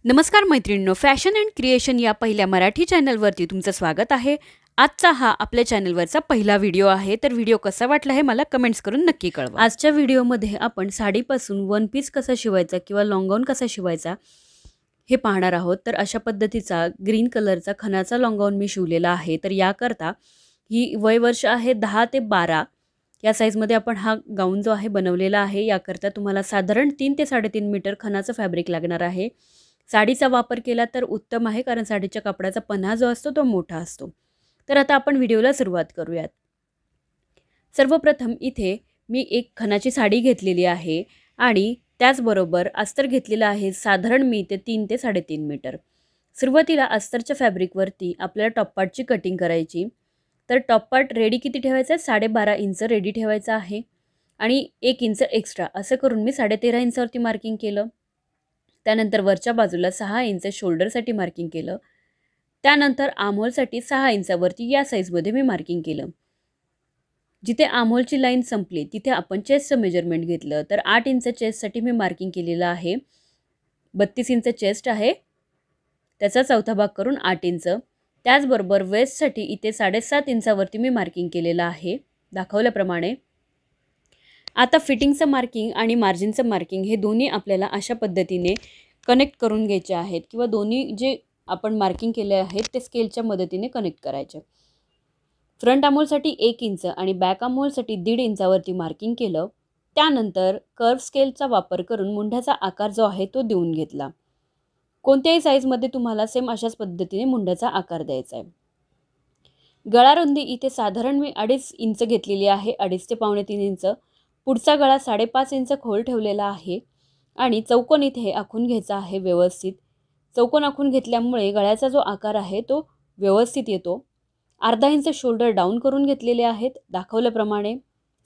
नमस्कार मैत्रिणींनो, fashion and creation या पहिल्या मराठी चॅनलवरती तुमचं स्वागत आहे। आजचा हा आपल्या चॅनलवरचा पहिला व्हिडिओ आहे, तर व्हिडिओ कसा वाटला हे मला कमेंट्स करून नक्की कळवा। आजच्या व्हिडिओमध्ये आपण साडीपासून वन पीस कसा शिवायचा किंवा लॉंग गाऊन कसा शिवायचा हे पाहणार आहोत। तर अशा पद्धतीचा ग्रीन कलरचा खणाचा लॉंग गाऊन मी शिवलेला आहे। तर याकरता ही वय वर्ष आहे 10 ते 12 या साईजमध्ये आपण हा गाऊन जो आहे बनवलेला आहे। याकरता तुम्हाला साधारण 3 ते 3.5 मीटर खणाचं फॅब्रिक लागणार आहे। साडीचा वापर केला तर उत्तम आहे, कारण साडीच्या कपड्याचा पन्हा जो असतो तो मोठा असतो। तर आता आपण व्हिडिओला सुरुवात करूयात। सर्वप्रथम इथे मी एक खणाची साडी घेतलेली आहे आणि त्याचबरोबर अस्तर घेतलेला आहे साधारण मी ते 3 ते 3.5 मीटर। सुरुवातीला अस्तरच्या फॅब्रिकवरती आपल्याला टॉप पार्टची कटिंग करायची। तर टॉप पार्ट रेडी किती ठेवायचा आहे? 12.5 इंच रेडी ठेवायचा आहे आणि 1 इंच एक्स्ट्रा असं करून मी 13.5 इंचावरती मार्किंग केलं। त्यानंतर वरच्या बाजूला 6 इंच शोल्डरसाठी मार्किंग केलं। त्यानंतर आर्महोलसाठी 6 इंचावरती या साईजमध्ये मी मार्किंग केलं। जिथे आर्महोलची लाईन संपली तिथे आपण चेस्टचं मेजरमेंट घेतलं। तर 8 इंच चेस्टसाठी मी मार्किंग केलेलं आहे। 32 इंच चेस्ट आहे, त्याचा चौथा भाग करून 8 इंच। त्याचबरोबर वेस्टसाठी इथे 7.5 इंचावरती मी मार्किंग केलेलं आहे दाखवल्याप्रमाणे। आता फिटिंगचं मार्किंग आणि मार्जिनचं मार्किंग हे दोन्ही आपल्याला अशा पद्धतीने कनेक्ट करून घ्यायचे आहेत किंवा दोन्ही जे आपण मार्किंग केले आहेत ते स्केलच्या मदतीने कनेक्ट करायचे। फ्रंट आर्महोलसाठी 1 इंच आणि बॅक आर्महोलसाठी 1.5 इंचावरती मार्किंग केलं। त्यानंतर कर्व स्केलचा वापर करून मुंढ्याचा आकार जो आहे तो देऊन घेतला। कोणत्याही साईजमध्ये तुम्हाला सेम अशाच पद्धतीने मुंढ्याचा आकार द्यायचा आहे। गळा रुंदी इथे साधारण मी 2.5 इंच घेतलेली आहे, 2.5 ते 3.25 इंच। पुढचा गळा 5.5 इंच खोल ठेवलेला आहे आणि चौकोन इथे आखून घ्यायचा आहे व्यवस्थित। चौकोन आखून घेतल्यामुळे गळ्याचा जो आकार आहे तो व्यवस्थित येतो। अर्धा इंच शोल्डर डाऊन करून घेतलेले आहेत दाखवल्याप्रमाणे।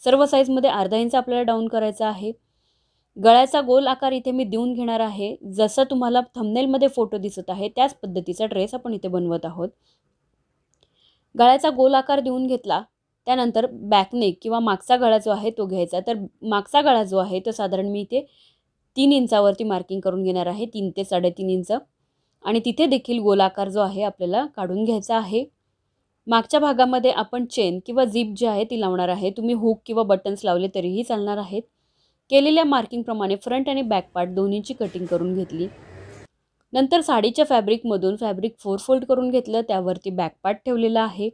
सर्व साईजमध्ये अर्धा इंच आपल्याला डाऊन करायचा आहे। गळ्याचा गोल आकार इथे मी देऊन घेणार आहे। जसं तुम्हाला थंबनेलमध्ये फोटो दिसत आहे त्याच पद्धतीचा ड्रेस आपण इथे बनवत आहोत। गळ्याचा गोल आकार देऊन घेतला। त्यानंतर बॅकनेक किंवा मागचा गळा जो आहे तो घ्यायचा। तर मागचा गळा जो आहे तो साधारण मी इथे 3 इंचावरती मार्किंग करून घेणार आहे, 3 ते 3.5 इंच। आणि तिथे देखील गोलाकार जो आहे आपल्याला काढून घ्यायचा आहे। मागच्या भागामध्ये आपण चेन किंवा झिप जी आहे ती लावणार आहे। तुम्ही हुक किंवा बटन्स लावले तरीही चालणार आहेत। केलेल्या मार्किंगप्रमाणे फ्रंट आणि बॅक पार्ट दोन्हीची कटिंग करून घेतली। नंतर साडीच्या फॅब्रिकमधून फॅब्रिक 4 फोल्ड करून घेतलं, त्यावरती बॅक पार्ट ठेवलेला आहे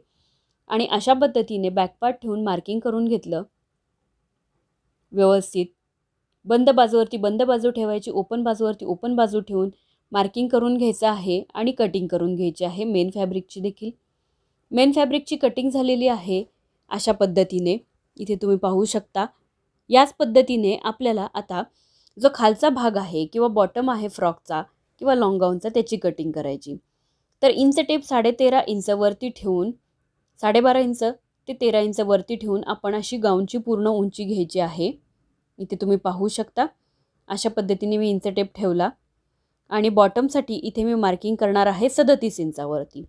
आणि अशा पद्धतीने बॅक पार्ट ठेवून मार्किंग करून घेतलं व्यवस्थित। बंद बाजूवरती बंद बाजू ठेवायची, ओपन बाजूवरती ओपन बाजू ठेवून मार्किंग करून घ्यायचं आहे आणि कटिंग करून घ्यायची आहे मेन फॅब्रिकची देखील। मेन फॅब्रिकची कटिंग झालेली आहे अशा पद्धतीने, इथे तुम्ही पाहू शकता। याच पद्धतीने आपल्याला आता जो खालचा भाग आहे किंवा बॉटम आहे फ्रॉकचा किंवा लॉंग गाऊनचा त्याची कटिंग करायची। तर इंच टेप 13.5 इंचवरती ठेवून 12.5 इंच ते 13 इंच वरती ठेवून आपण अशी गाऊनची पूर्ण उंची घ्यायची आहे। इथे तुम्ही पाहू शकता अशा पद्धतीने मी इंच टेप ठेवला आणि बॉटमसाठी इथे मी मार्किंग करणार आहे 37 इंचावरती।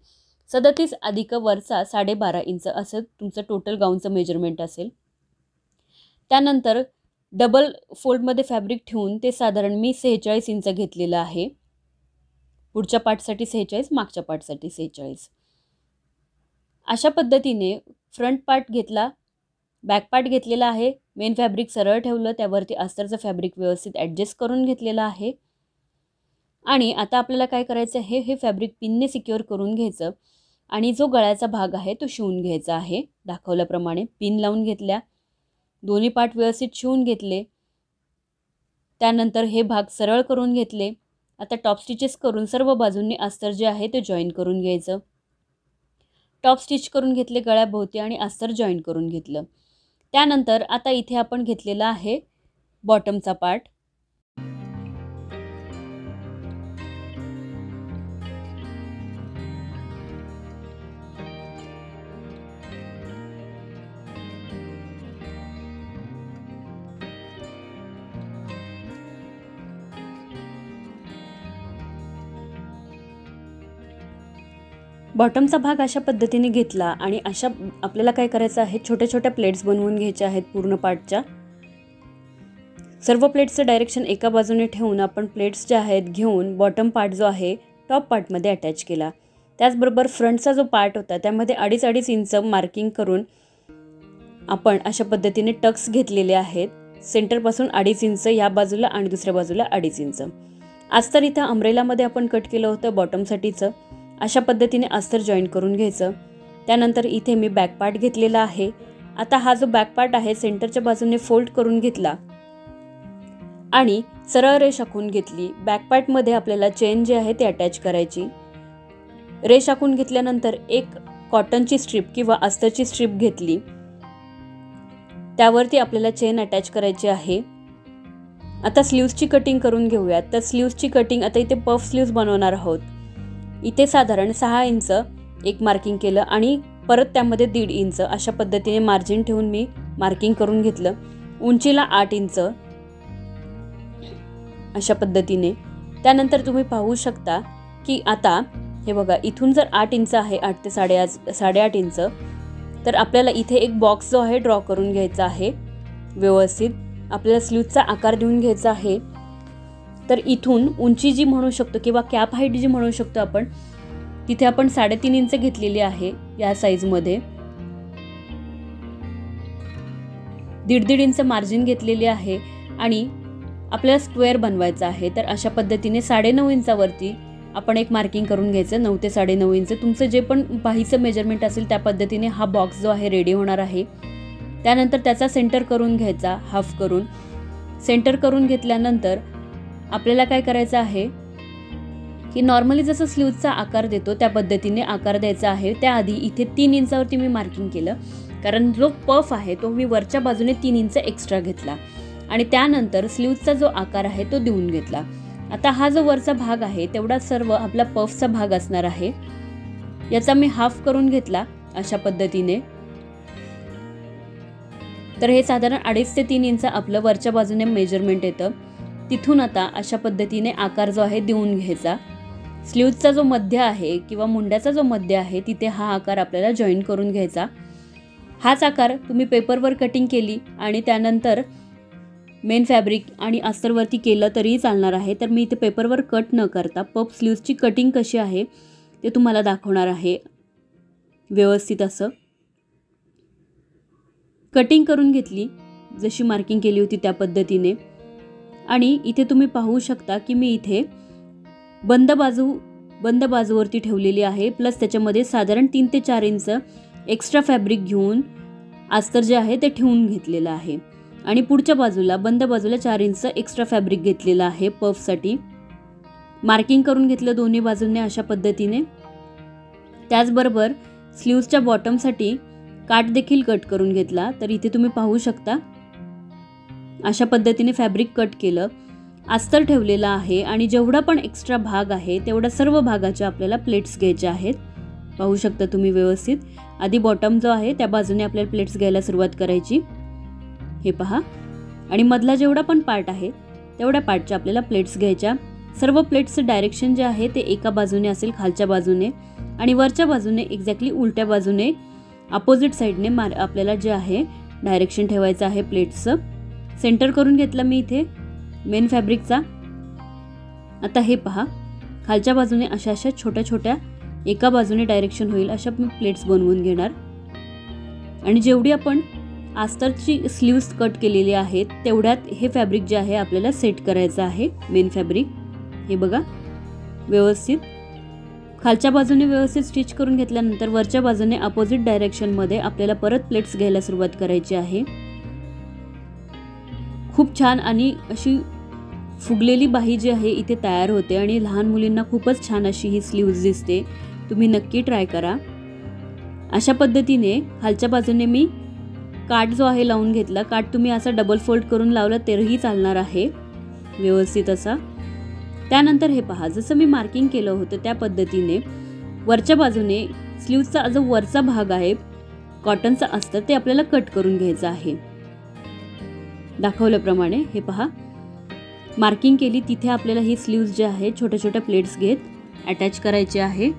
37 अधिक वरचा 12.5 इंच असं तुमचं टोटल गाऊनचं मेजरमेंट असेल। त्यानंतर डबल फोल्डमध्ये फॅब्रिक ठेवून ते साधारण मी 46 इंच घेतलेलं आहे। पुढच्या पार्टसाठी 46, मागच्या पार्टसाठी 46। अशा पद्धतीने फ्रंट पार्ट घेतला, बॅक पार्ट घेतलेला आहे, मेन फॅब्रिक सरळ ठेवलं, त्यावरती अस्तरचं फॅब्रिक व्यवस्थित ॲडजस्ट करून घेतलेलं आहे। आणि आता आपल्याला काय करायचं आहे, हे फॅब्रिक पिनने सिक्युअर करून घ्यायचं आणि जो गळ्याचा भाग आहे तो शिवून घ्यायचा आहे दाखवल्याप्रमाणे। पिन लावून घेतल्या, दोन्ही पार्ट व्यवस्थित शिवून घेतले। त्यानंतर हे भाग सरळ करून घेतले। आता टॉप स्टिचेस करून सर्व बाजूंनी अस्तर जे आहे ते जॉईन करून घ्यायचं। टॉप स्टिच करून घेतले गळ्याभोवती आणि अस्तर जॉईन करून घेतलं। त्यानंतर आता इथे आपण घेतलेला आहे बॉटमचा पार्ट। बॉटमचा भाग अशा पद्धतीने घेतला आणि अशा आपल्याला काय करायचं आहे, छोट्या छोट्या प्लेट्स बनवून घ्यायच्या आहेत पूर्ण पार्टच्या। सर्व प्लेट्सचं डायरेक्शन एका बाजूने ठेवून आपण प्लेट्स ज्या आहेत घेऊन बॉटम पार्ट जो आहे टॉप पार्टमध्ये अटॅच केला. त्याचबरोबर फ्रंटचा जो पार्ट होता त्यामध्ये 2.5 इंच मार्किंग करून आपण अशा पद्धतीने टक्स घेतलेले आहेत. सेंटरपासून 2.5 इंच या बाजूला आणि दुसऱ्या बाजूला 2.5 इंच. अस्तर इथं अम्ब्रेलामध्ये आपण कट केलं होतं बॉटमसाठीचं. अशा पद्धतीने अस्तर जॉईन करून घ्यायचं. त्यानंतर इथे मी बॅक पार्ट घेतलेला आहे. आता हा जो बॅक पार्ट आहे सेंटरच्या बाजूने फोल्ड करून घेतला आणि सरळ रेष आखून घेतली. बॅक पार्टमध्ये आपल्याला चेन जी आहे ती अटॅच करायची. रेष आखून घेतल्यानंतर एक कॉटनची स्ट्रीप किंवा अस्तरची स्ट्रीप घेतली. त्यावरती आपल्याला चेन अटॅच करायची आहे. आता स्लीव्सची कटिंग करून घेऊयात. तर स्लीव्सची कटिंग आता इथे पफ स्लीव्स बनवणार आहोत. इथे साधारण 6 इंच एक मार्किंग केलं आणि परत त्यामध्ये 1.5 इंच अशा पद्धतीने मार्जिन ठेवून मी मार्किंग करून घेतलं. उंचीला 8 इंच अशा पद्धतीने. त्यानंतर तुम्ही पाहू शकता की आता हे बघा इथून जर 8 इंच आहे, 8 ते 8.5 इंच, तर आपल्याला इथे एक बॉक्स जो आहे ड्रॉ करून घ्यायचा आहे. व्यवस्थित आपल्याला स्लीव्हचा आकार देऊन घ्यायचा आहे. तर इथून उंची जी म्हणू शकतो किंवा कॅप हाईट जी म्हणू शकतो आपण, तिथे आपण 3.5 इंच घेतलेली आहे या साईजमध्ये. 1.5 इंच मार्जिन घेतलेली आहे आणि आपल्याला स्क्वेअर बनवायचा आहे. तर अशा पद्धतीने 9.5 इंचावरती आपण एक मार्किंग करून घ्यायचं. 9 ते 9.5 इंच तुमचं जे पण बाहीचं मेजरमेंट असेल त्या पद्धतीने हा बॉक्स जो आहे रेडी होणार आहे. त्यानंतर त्याचा सेंटर करून घ्यायचा. हाफ करून सेंटर करून घेतल्यानंतर आपल्याला काय करायचं आहे की नॉर्मली जसं स्लीव्हचा आकार देतो त्या पद्धतीने आकार द्यायचा आहे. त्याआधी इथे 3 इंचावरती मी मार्किंग केलं, कारण जो पफ आहे तो मी वरच्या बाजूने 3 इंच एक्स्ट्रा घेतला आणि त्यानंतर स्लीव्हचा जो आकार आहे तो देऊन घेतला. आता हा जो वरचा भाग आहे तेवढा सर्व आपला पफचा भाग असणार आहे. याचा मी हाफ करून घेतला अशा पद्धतीने. तर हे साधारण 2.5 ते 3 इंच आपलं वरच्या बाजूने मेजरमेंट येतं. तिथून आता अशा पद्धतीने आकार जो आहे देऊन घ्यायचा. स्लीव्हचा जो मध्य आहे किंवा मुंड्याचा जो मध्य आहे तिथे हा आकार आपल्याला जॉईन करून घ्यायचा. हाच आकार तुम्ही पेपरवर कटिंग केली आणि त्यानंतर मेन फॅब्रिक आणि अस्तरवरती केलं तरीही चालणार आहे. तर मी इथे पेपरवर कट न करता पफ स्लीव्हची कटिंग कशी आहे ते तुम्हाला दाखवणार आहे. व्यवस्थित असं कटिंग करून घेतली, जशी मार्किंग केली होती त्या पद्धतीने. आणि इथे तुम्ही पाहू शकता की मी इथे बंद बाजूवरती ठेवलेली आहे. प्लस त्याच्यामध्ये साधारण 3 ते 4 इंच एक्स्ट्रा फॅब्रिक घेऊन अस्तर जे आहे ते ठेवून घेतलेलं आहे. आणि पुढच्या बाजूला बंद बाजूला 4 इंच एक्स्ट्रा फॅब्रिक घेतलेलं आहे पफसाठी. मार्किंग करून घेतलं दोन्ही बाजूंनी अशा पद्धतीने. त्याचबरोबर स्लीव्सच्या बॉटमसाठी काठ देखील कट करून घेतला. तर इथे तुम्ही पाहू शकता अशा पद्धतीने फॅब्रिक कट केलं, अस्तर ठेवलेला आहे आणि जेवढा पण एक्स्ट्रा भाग आहे तेवढा सर्व भागाच्या आपल्याला प्लेट्स घ्यायच्या आहेत. पाहू शकता तुम्ही व्यवस्थित. आधी बॉटम जो आहे त्या बाजूने आपल्याला प्लेट्स घ्यायला सुरुवात करायची. हे पहा. आणि मधला जेवढा पण पार्ट आहे तेवढ्या पार्टच्या आपल्याला प्लेट्स घ्यायच्या. सर्व प्लेट्सचं डायरेक्शन जे आहे ते एका बाजूने असेल, खालच्या बाजूने, आणि वरच्या बाजूने एक्झॅक्टली उलट्या बाजूने अपोजिट साईडने आपल्याला जे आहे डायरेक्शन ठेवायचं आहे प्लेट्सचं. सेंटर करून घेतलं मी इथे मेन फॅब्रिकचा. आता हे पहा, खालच्या बाजूने अशा छोट्या छोट्या एका बाजूने डायरेक्शन होईल अशा मी प्लेट्स बनवून घेणार. आणि जेवढी आपण अस्तरची स्लीव्स कट केलेली आहेत तेवढ्यात हे फॅब्रिक जे आहे आपल्याला सेट करायचं आहे. मेन फॅब्रिक हे बघा व्यवस्थित खालच्या बाजूने व्यवस्थित स्टिच करून घेतल्यानंतर वरच्या बाजूने अपोजिट डायरेक्शनमध्ये आपल्याला परत प्लेट्स घ्यायला सुरुवात करायची आहे. खूप छान आणि अशी फुगलेली बाही जी आहे इथे तयार होते आणि लहान मुलींना खूपच छान अशी ही स्लीव्ज दिसते. तुम्ही नक्की ट्राय करा. अशा पद्धतीने खालच्या बाजूने मी काठ जो आहे लावून घेतला. काठ तुम्ही असा डबल फोल्ड करून लावला तरीही चालणार आहे व्यवस्थित असा. त्यानंतर हे पहा, जसं मी मार्किंग केलं होतं त्या पद्धतीने वरच्या बाजूने स्लीव्हचा जो वरचा भाग आहे कॉटनचा अस्तर ते आपल्याला कट करून घ्यायचं आहे. दाखवल्याप्रमाणे हे पहा, मार्किंग केली तिथे आपल्याला ही स्लीव्ज जे आहे छोट्या छोट्या प्लेट्स घेत अटॅच करायचे आहे.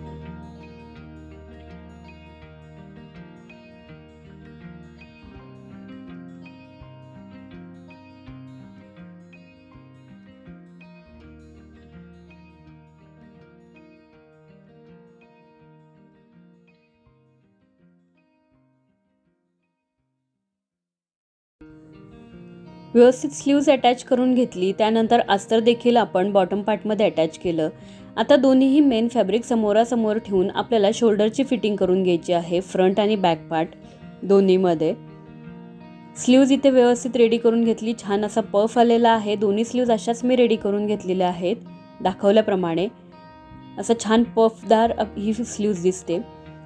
व्यवस्थित स्लीव्ज अटॅच करून घेतली. त्यानंतर अस्तर देखील आपण बॉटम पार्टमध्ये अटॅच केलं. आता दोन्हीही मेन फॅब्रिक समोरासमोर ठेवून आपल्याला शोल्डरची फिटिंग करून घ्यायची आहे, फ्रंट आणि बॅक पार्ट दोन्हीमध्ये. स्लीव्ज इथे व्यवस्थित रेडी करून घेतली. छान असा पफ आलेला आहे. दोन्ही स्लीव्ज अशाच मी रेडी करून घेतलेल्या आहेत दाखवल्याप्रमाणे. असं छान पफदार ही स्लीव्ज दिसते.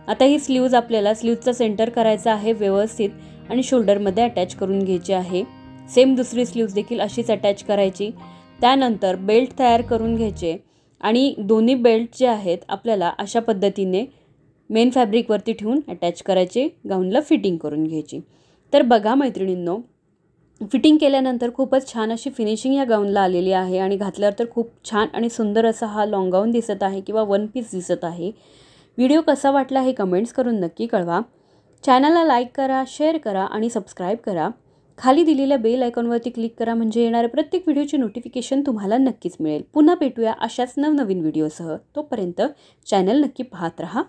आता ही स्लीव्ज आपल्याला स्लीव्जचा सेंटर करायचा आहे व्यवस्थित आणि शोल्डरमध्ये अटॅच करून घ्यायची आहे. सेम दुसरी स्लीव्ज देखील अशीच अटॅच करायची. त्यानंतर बेल्ट तयार करून घ्यायचे आणि दोन्ही बेल्ट जे आहेत आपल्याला अशा पद्धतीने मेन फॅब्रिकवरती ठेवून अटॅच करायचे, गाऊनला फिटिंग करून घ्यायची. तर बघा मैत्रिणींनो, फिटिंग केल्यानंतर खूपच छान अशी फिनिशिंग या गाऊनला आलेली आहे आणि घातल्यावर तर खूप छान आणि सुंदर असा हा लॉंग गाऊन दिसत आहे किंवा वन पीस दिसत आहे. व्हिडिओ कसा वाटला हे कमेंट्स करून नक्की कळवा. चॅनलला लाईक करा, शेअर करा आणि सबस्क्राईब करा. खाली दिलेल्या बेल आयकॉनवरती क्लिक करा म्हणजे येणाऱ्या प्रत्येक व्हिडिओची नोटिफिकेशन तुम्हाला नक्कीच मिळेल. पुन्हा भेटूया अशाच नवनवीन व्हिडिओसह. तोपर्यंत चॅनल नक्की पाहत रहा.